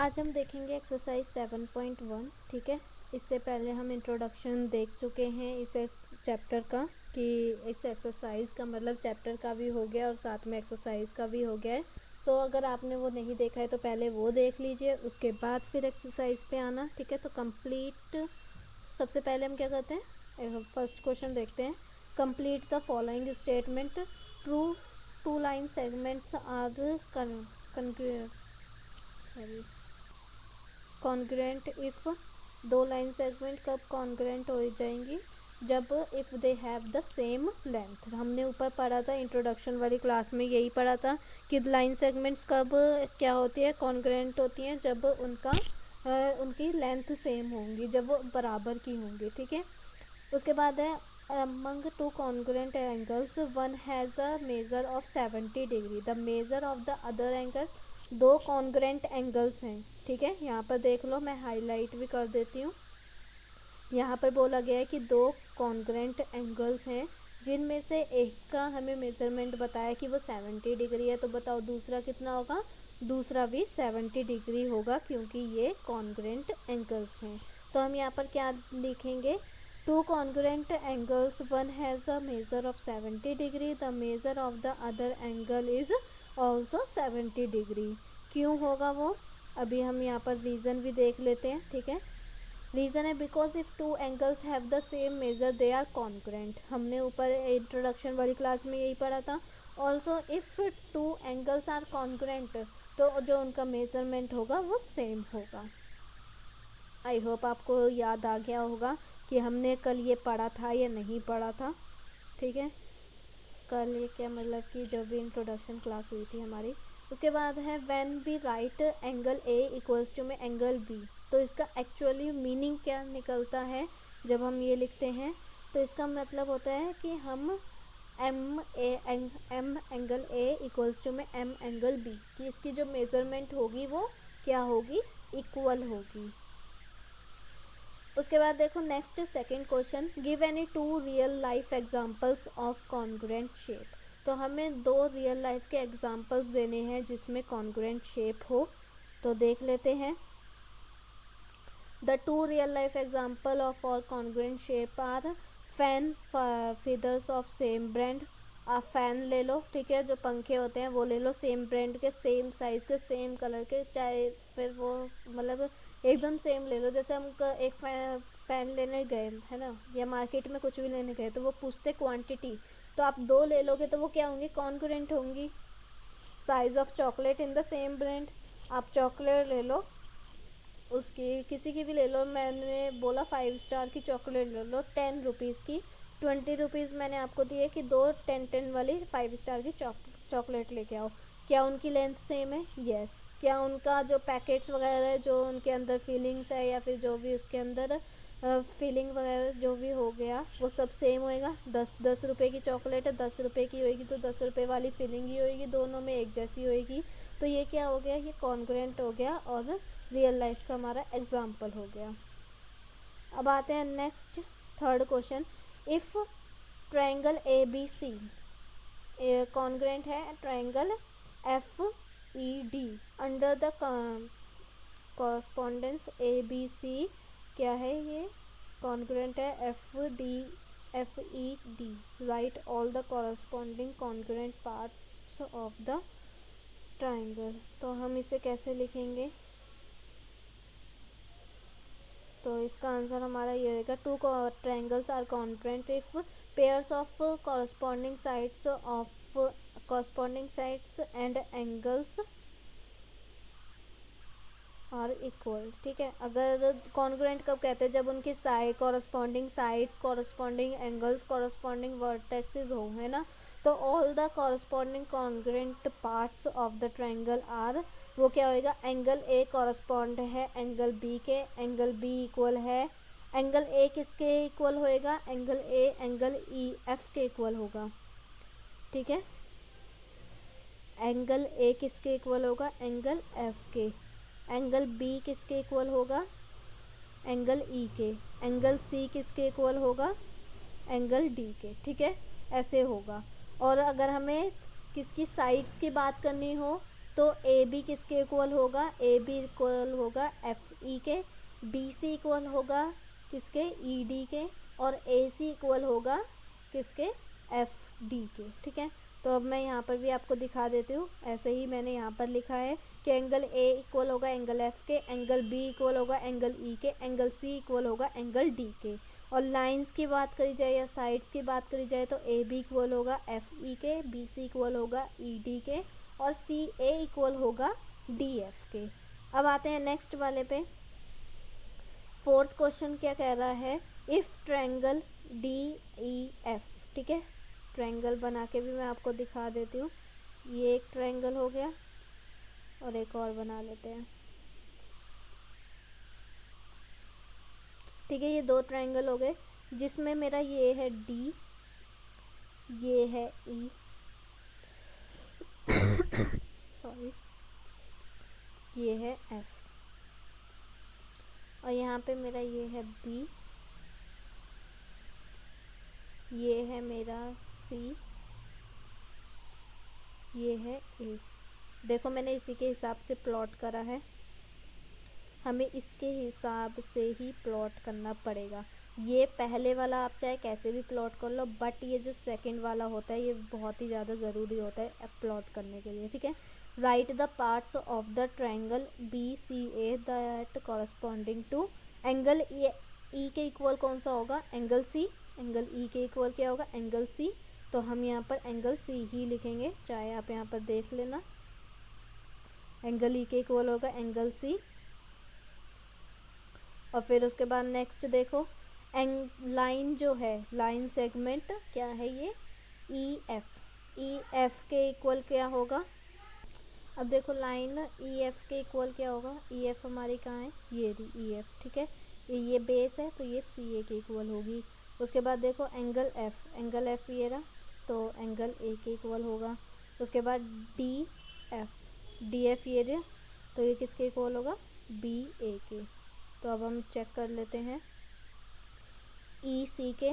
आज हम देखेंगे एक्सरसाइज 7.1। ठीक है, इससे पहले हम इंट्रोडक्शन देख चुके हैं इस चैप्टर का कि इस एक्सरसाइज का मतलब चैप्टर का भी हो गया और साथ में एक्सरसाइज का भी हो गया है। सो अगर आपने वो नहीं देखा है तो पहले वो देख लीजिए, उसके बाद फिर एक्सरसाइज पे आना। ठीक है, तो कंप्लीट सबसे पहले हम क्या करते हैं, फर्स्ट क्वेश्चन देखते हैं। Complete the following statement. True two line segments are congruent if दो लाइन सेगमेंट कब कॉन्ग्रेंट हो जाएंगी, जब if they have the same length. हमने ऊपर पढ़ा था इंट्रोडक्शन वाली क्लास में, यही पढ़ा था कि लाइन सेगमेंट्स कब क्या होती है, कॉन्ग्रेंट होती हैं जब उनकी लेंथ सेम होंगी, जब वो बराबर की होंगी। ठीक है, उसके बाद है among two congruent angles one has a measure of 70 degree, the measure of the other angle। दो कॉन्ग्रेंट एंगल्स हैं। ठीक है, यहाँ पर देख लो, मैं हाईलाइट भी कर देती हूँ। यहाँ पर बोला गया है कि दो कॉन्ग्रेंट एंगल्स हैं जिनमें से एक का हमें मेजरमेंट बताया कि वो 70 डिग्री है, तो बताओ दूसरा कितना होगा। दूसरा भी 70 डिग्री होगा क्योंकि ये कॉन्ग्रेंट एंगल्स हैं। तो हम यहाँ पर क्या लिखेंगे, two congruent angles, one has a measure of 70 degree, the measure of the other angle is also 70 degree. क्यों होगा वो, अभी हम यहाँ पर रीज़न भी देख लेते हैं। ठीक है, रीज़न है because if two angles have the same measure they are congruent. हमने ऊपर इंट्रोडक्शन वाली क्लास में यही पढ़ा था। Also if two angles are congruent, तो जो उनका मेजरमेंट होगा वो सेम होगा। आई होप आपको याद आ गया होगा कि हमने कल ये पढ़ा था या नहीं पढ़ा था। ठीक है, कल ये क्या मतलब कि जब भी इंट्रोडक्शन क्लास हुई थी हमारी। उसके बाद है when we write angle A equals to में एंगल बी, तो इसका एक्चुअली मीनिंग क्या निकलता है जब हम ये लिखते हैं, तो इसका मतलब होता है कि हम M angle A equals to में एम एंगल बी, कि इसकी जो मेज़रमेंट होगी वो क्या होगी, इक्वल होगी। उसके बाद देखो next second question, give any two real life examples of congruent shape. तो हमें दो रियल लाइफ के एग्जांपल्स देने हैं जिसमें कॉन्ग्रुएंट शेप हो, तो देख लेते हैं। The two real life example of और congruent shape are fan feathers of same brand. आप फैन ले लो, ठीक है, जो पंखे होते हैं वो ले लो, सेम ब्रांड के, सेम साइज़ के, सेम कलर के, चाहे फिर वो मतलब एकदम सेम ले लो। जैसे हम एक फ़ैन लेने गए है ना, या मार्केट में कुछ भी लेने गए तो वो पूछते क्वांटिटी, तो आप दो ले लोगे तो वो क्या होंगी, कॉन्ग्रुएंट होंगी। Size of chocolate in the same brand, आप चॉकलेट ले लो, उसकी किसी की भी ले लो, मैंने बोला 5 स्टार की चॉकलेट ले लो 10 रुपीज़ की, 20 रुपीज़ मैंने आपको दिए कि दो 10 वाली 5 स्टार की चॉकलेट लेके आओ। क्या उनकी लेंथ सेम है, यस। क्या उनका जो पैकेट्स वगैरह है, जो उनके अंदर फीलिंग्स है या फिर जो भी उसके अंदर फीलिंग वगैरह जो भी हो गया वो सब सेम होएगा। 10 रुपये की चॉकलेट है, 10 रुपये की होएगी तो 10 रुपये वाली फीलिंग ही होएगी, दोनों में एक जैसी होएगी। तो ये क्या हो गया, ये कॉन्ग्रुएंट हो गया और रियल लाइफ का हमारा एग्जाम्पल हो गया। अब आते हैं next third question, if triangle A B C congruent है triangle F E D under the correspondence A B C, क्या है ये, कॉन्ग्रुएंट है F E D, right all the corresponding congruent parts of the triangle. तो हम इसे कैसे लिखेंगे, तो इसका आंसर हमारा ये रहेगा, two triangles are congruent if pairs of corresponding sides and angles are equal. ठीक है, अगर कॉन्ग्रुएंट कब कहते हैं, जब उनकी corresponding sides, corresponding angles, corresponding vertexes हो, है ना। तो all the corresponding congruent parts of the triangle are, वो क्या होएगा, एंगल ए कॉरस्पॉन्ड है एंगल बी के, एंगल बी इक्वल है एंगल ए किसके इक्वल होएगा, angle A angle E F के इक्वल होगा। ठीक है, एंगल ए किसके इक्वल होगा, एंगल एफ के, एंगल बी किसके इक्वल होगा, एंगल ई के, एंगल सी किसके इक्वल होगा, एंगल डी के। ठीक है, ऐसे होगा। और अगर हमें किसकी साइड्स की बात करनी हो तो ए बी किसके इक्वल होगा, ए बी इक्वल होगा एफ ई के, बी सी इक्वल होगा किसके, ई डी के, और ए सी इक्वल होगा किसके, एफ डी के। ठीक है, तो अब मैं यहाँ पर भी आपको दिखा देती हूँ। ऐसे ही मैंने यहाँ पर लिखा है कि एंगल ए इक्वल होगा एंगल एफ के, एंगल बी इक्वल होगा एंगल ई के, एंगल सी इक्वल होगा एंगल डी के। और लाइंस की बात करी जाए या साइड्स की बात करी जाए तो ए बी इक्वल होगा एफ ई के, बी सी इक्वल होगा ई डी के, और सी ए इक्वल होगा डी एफ के। अब आते हैं नेक्स्ट वाले पे। फोर्थ क्वेश्चन क्या कह रहा है, if triangle D E F. ठीक है, ट्रायंगल बना के भी मैं आपको दिखा देती हूँ। ये एक ट्रायंगल हो गया और एक और बना लेते हैं। ठीक है, ये दो ट्रायंगल हो गए जिसमें मेरा ये है डी, ये है ई सॉरी, ये है एफ, और यहाँ पे मेरा ये है बी, ये है मेरा सी, ये है ए। देखो मैंने इसी के हिसाब से प्लॉट करा है, हमें इसके हिसाब से ही प्लॉट करना पड़ेगा। ये पहले वाला आप चाहे कैसे भी प्लॉट कर लो, बट ये जो सेकंड वाला होता है ये बहुत ही ज़्यादा ज़रूरी होता है प्लॉट करने के लिए। ठीक है, right the parts of the triangle B C A that corresponding to angle E के इक्वल कौन सा होगा, एंगल सी। एंगल ई के इक्वल क्या होगा, एंगल सी। तो हम यहाँ पर एंगल सी ही लिखेंगे, चाहे आप यहाँ पर देख लेना। एंगल ई के इक्वल होगा एंगल सी। और फिर उसके बाद नेक्स्ट देखो, लाइन जो है, लाइन सेगमेंट क्या है ये, ई एफ। ई एफ के इक्वल क्या होगा, अब देखो लाइन ई एफ के इक्वल क्या होगा, ई एफ हमारी कहाँ है, ये रही ई एफ। ठीक है, ये बेस है तो ये सी ए के इक्वल होगी। उसके बाद देखो एंगल एफ, एंगल एफ ये रहा तो एंगल ए के इक्वल होगा। उसके बाद डी एफ, डी एफ ये रहा तो ये किसके इक्वल होगा, बी ए के। तो अब हम चेक कर लेते हैं, ई सी के,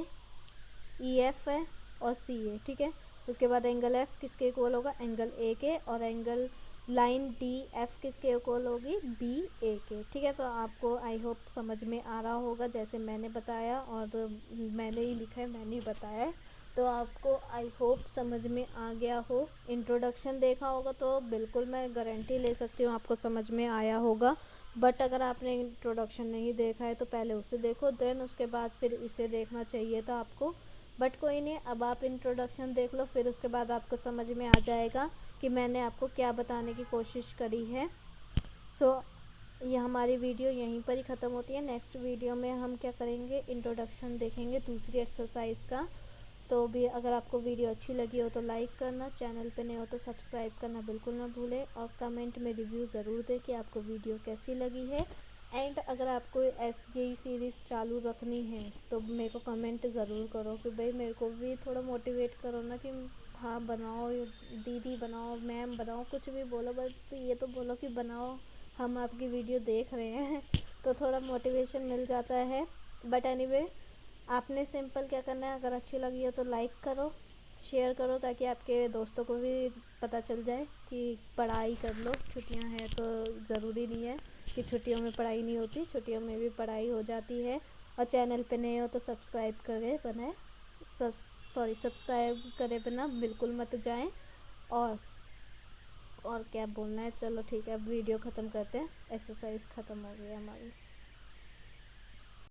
ई एफ है और सी ए। ठीक है, उसके बाद एंगल एफ किसके इक्वल होगा, एंगल ए के, और एंगल लाइन डी एफ किसके इक्वल होगी, बी ए के। ठीक है, तो आपको आई होप समझ में आ रहा होगा जैसे मैंने बताया, और मैंने ही लिखा है, मैंने ही बताया है, तो आपको आई होप समझ में आ गया हो। इंट्रोडक्शन देखा होगा तो बिल्कुल मैं गारंटी ले सकती हूँ आपको समझ में आया होगा, बट अगर आपने इंट्रोडक्शन नहीं देखा है तो पहले उसे देखो, देन उसके बाद फिर इसे देखना चाहिए था आपको। बट कोई नहीं, अब आप इंट्रोडक्शन देख लो, फिर उसके बाद आपको समझ में आ जाएगा कि मैंने आपको क्या बताने की कोशिश करी है। सो ये हमारी वीडियो यहीं पर ही ख़त्म होती है। नेक्स्ट वीडियो में हम क्या करेंगे, इंट्रोडक्शन देखेंगे दूसरी एक्सरसाइज का। तो भी अगर आपको वीडियो अच्छी लगी हो तो लाइक करना, चैनल पे नए हो तो सब्सक्राइब करना बिल्कुल ना भूलें, और कमेंट में रिव्यू ज़रूर दें कि आपको वीडियो कैसी लगी है। एंड अगर आपको यही सीरीज़ चालू रखनी है तो मेरे को कमेंट ज़रूर करो कि भाई मेरे को भी थोड़ा मोटिवेट करो ना, कि हाँ बनाओ दीदी, बनाओ मैम, बनाओ, कुछ भी बोलो, बट तो ये तो बोलो कि बनाओ, हम आपकी वीडियो देख रहे हैं तो थोड़ा मोटिवेशन मिल जाता है। बट एनीवे, आपने सिंपल क्या करना है, अगर अच्छी लगी हो तो लाइक करो, शेयर करो, ताकि आपके दोस्तों को भी पता चल जाए कि पढ़ाई कर लो। छुट्टियां हैं तो ज़रूरी नहीं है कि छुट्टियों में पढ़ाई नहीं होती, छुट्टियों में भी पढ़ाई हो जाती है। और चैनल पे नए हो तो सब्सक्राइब करे बिना बिल्कुल मत जाएं। और क्या बोलना है, चलो ठीक है, अब वीडियो ख़त्म करते हैं, एक्सरसाइज ख़त्म हो गई हमारी।